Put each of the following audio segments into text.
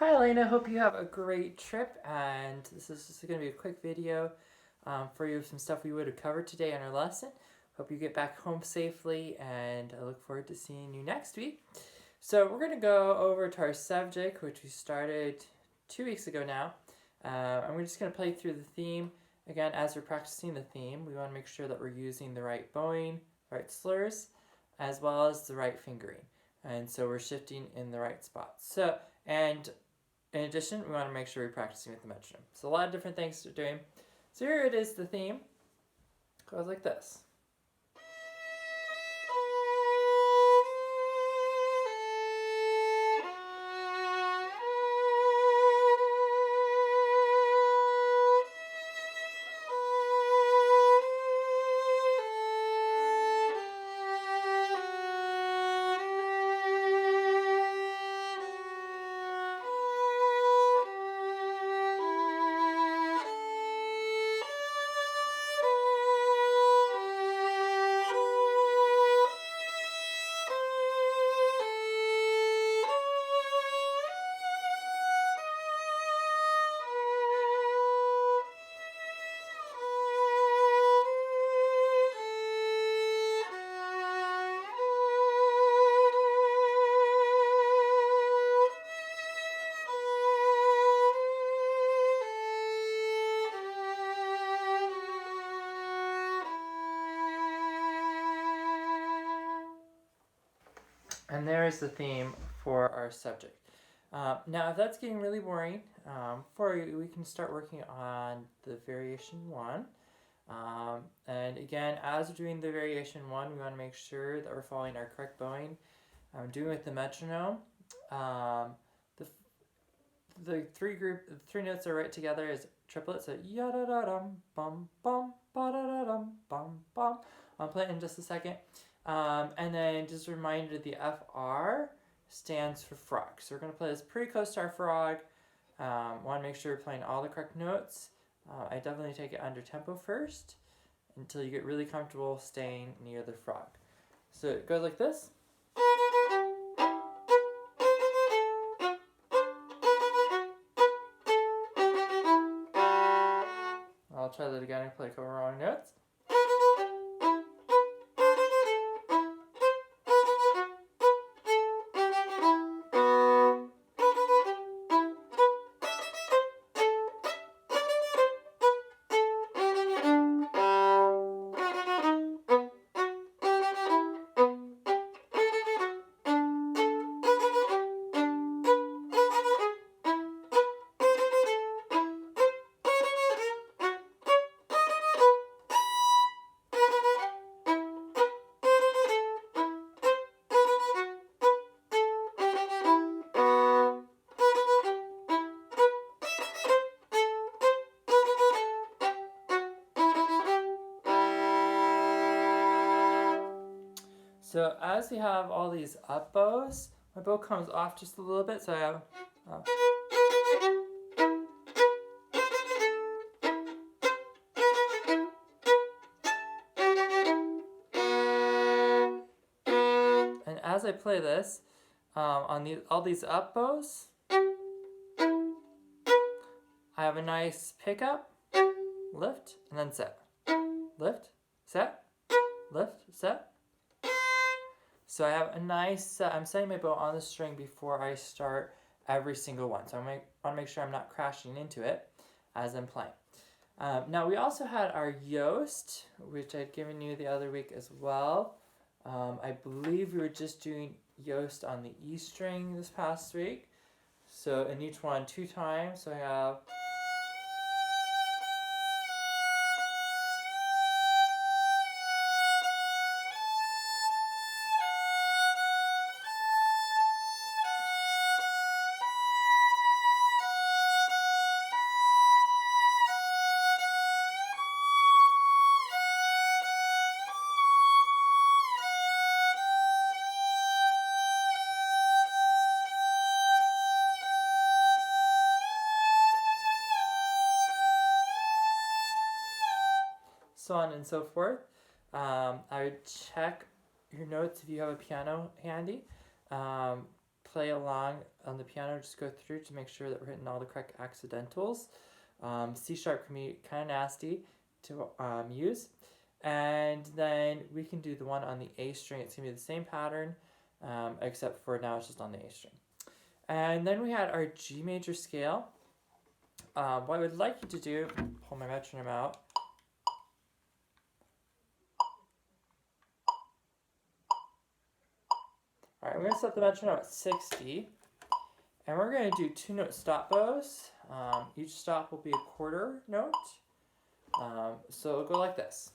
Hi Alena, hope you have a great trip, and this is just going to be a quick video for you of some stuff we would have covered today in our lesson. Hope you get back home safely, and I look forward to seeing you next week. So we're going to go over to our subject, which we started 2 weeks ago now, and we're just going to play through the theme. Again, as we're practicing the theme, we want to make sure that we're using the right bowing, right slurs, as well as the right fingering. And so we're shifting in the right spots. And in addition, we want to make sure we're practicing with the metronome. So a lot of different things to doing. So here it is, the theme. It goes like this. And there is the theme for our subject. Now, if that's getting really boring for you, we can start working on the variation 1. And again, as we're doing the variation 1, we want to make sure that we're following our correct bowing. I'm doing with the metronome. The three notes are right together as triplets. So ya da da dum bum bum ba da da dum bum bum. I'll play it in just a second. And then just a reminder, the FR stands for frog. So we're going to play this pretty close to our frog. Want to make sure we're playing all the correct notes. I definitely take it under tempo first until you get really comfortable staying near the frog. So it goes like this. I'll try that again and play a couple wrong notes. So as we have all these up bows, my bow comes off just a little bit, so I have... And as I play this, on all these up bows, I have a nice pickup, lift, and then set. Lift, set, lift, set. So I have a nice, I'm setting my bow on the string before I start every single one. So I want to make sure I'm not crashing into it as I'm playing. Now we also had our yost, which I'd given you the other week as well. I believe we were just doing yost on the E string this past week. So in each one 2 times, so I have... so on and so forth. I would check your notes if you have a piano handy. Play play along on the piano, just go through to make sure that we're hitting all the correct accidentals. C sharp can be kind of nasty to use. And then we can do the one on the A string. It's going to be the same pattern, except for now it's just on the A string. And then we had our G major scale. What I would like you to do, pull my metronome out. Alright, we're going to set the metronome at 60. And we're going to do 2-note stop bows. Each stop will be a quarter note. So it'll go like this.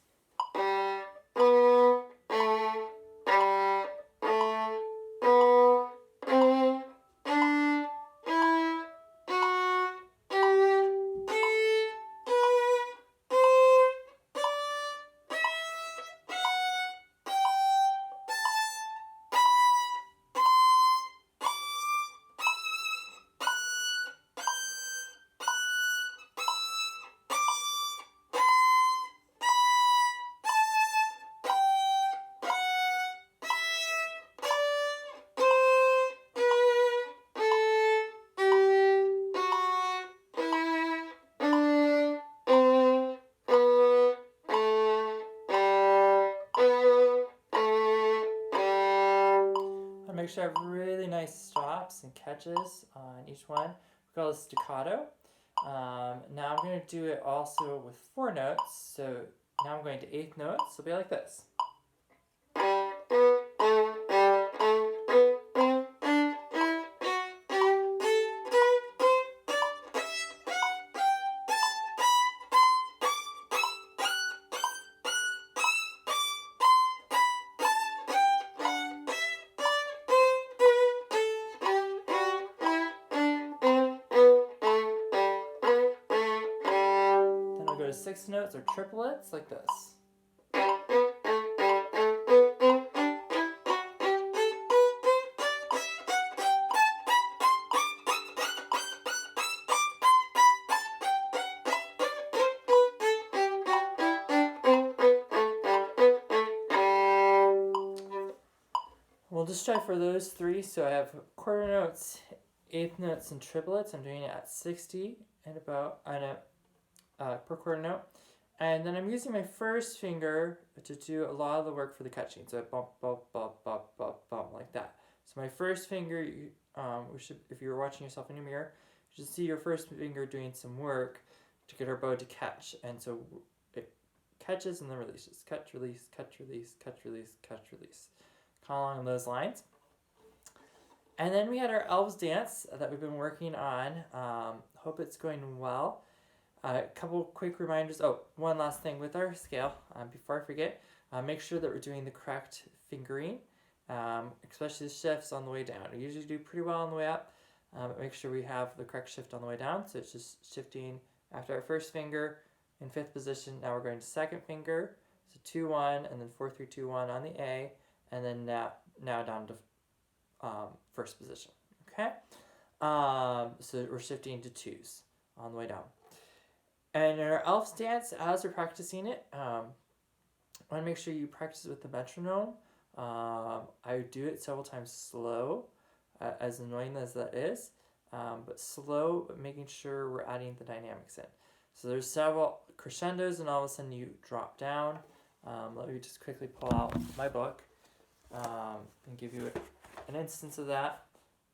Make sure I have really nice stops and catches on each one. We call it staccato. Now I'm going to do it also with 4 notes. So now I'm going to 8th notes. So it'll be like this. Go to 6th notes or triplets like this. We'll just try for those 3. So I have quarter notes, 8th notes, and triplets. I'm doing it at 60 and about per quarter note. And then I'm using my first finger to do a lot of the work for the catching. So bump, bump, bump, bump, bump, bump, like that. So my first finger, if you're watching yourself in your mirror, you should see your first finger doing some work to get our bow to catch. And so it catches and then releases. Catch, release, catch, release, catch, release, catch, release. Kind of along those lines. And then we had our elves dance that we've been working on. Hope it's going well. A couple quick reminders. Oh, one last thing with our scale, before I forget, make sure that we're doing the correct fingering, especially the shifts on the way down. We usually do pretty well on the way up, but make sure we have the correct shift on the way down. So it's just shifting after our first finger in 5th position. Now we're going to 2nd finger, so 2-1, and then 4-3-2-1 on the A, and then now down to 1st position. Okay, so we're shifting to 2s on the way down. And in our elf dance, as we're practicing it, I want to make sure you practice with the metronome. I do it several times slow, as annoying as that is, but slow, but making sure we're adding the dynamics in. So there's several crescendos, and all of a sudden you drop down. Let me just quickly pull out my book and give you an instance of that.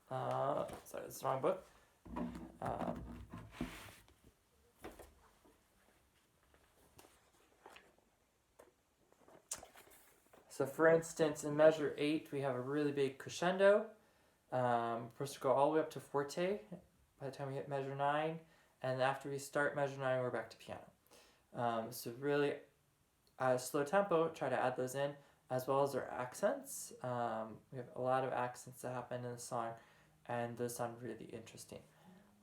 Sorry, it's the wrong book. So for instance, in measure 8, we have a really big crescendo. We're supposed to go all the way up to forte by the time we hit measure 9. And after we start measure 9, we're back to piano. So really, at a slow tempo, try to add those in, as well as our accents. We have a lot of accents that happen in the song, and those sound really interesting.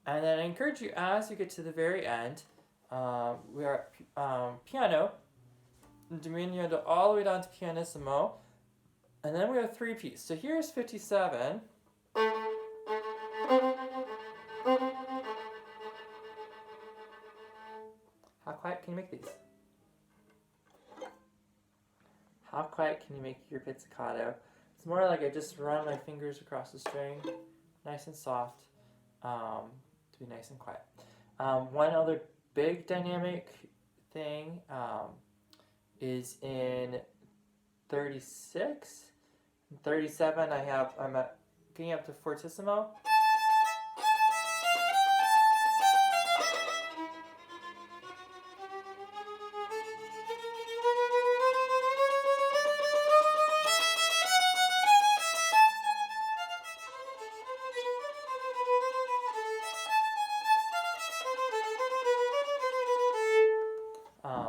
And then I encourage you, as you get to the very end, we are at piano, diminuendo all the way down to pianissimo, and then we have 3-piece. So here's 57. How quiet can you make these? How quiet can you make your pizzicato? It's more like I just run my fingers across the string. nice and soft, to be nice and quiet. One other big dynamic thing is in 36. In 37, I'm getting up to fortissimo.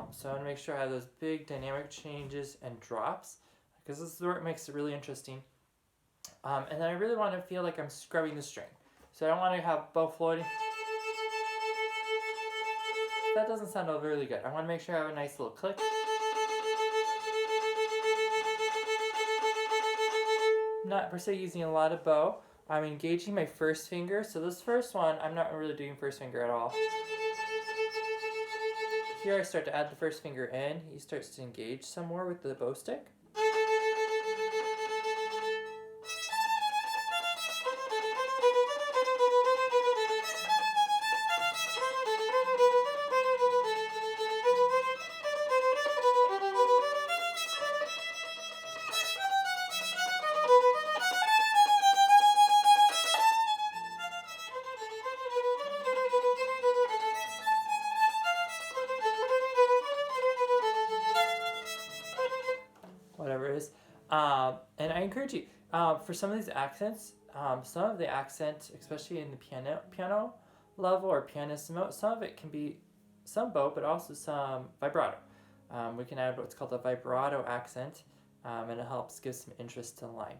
So I want to make sure I have those big dynamic changes and drops, because this is where it makes it really interesting. And then I really want to feel like I'm scrubbing the string. So I don't want to have bow floating. That doesn't sound really good. I want to make sure I have a nice little click. Not per se using a lot of bow. I'm engaging my first finger. So this first one, I'm not really doing first finger at all. Here I start to add the first finger in. He starts to engage some more with the bow stick. Whatever it is. And I encourage you, for some of these accents, some of the accent, especially in the piano level or pianissimo, some of it can be some bow, but also some vibrato. We can add what's called a vibrato accent, and it helps give some interest to the line.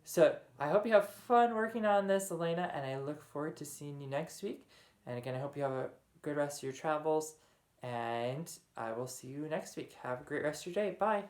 So I hope you have fun working on this, Alena, and I look forward to seeing you next week. And again, I hope you have a good rest of your travels, and I will see you next week. Have a great rest of your day. Bye.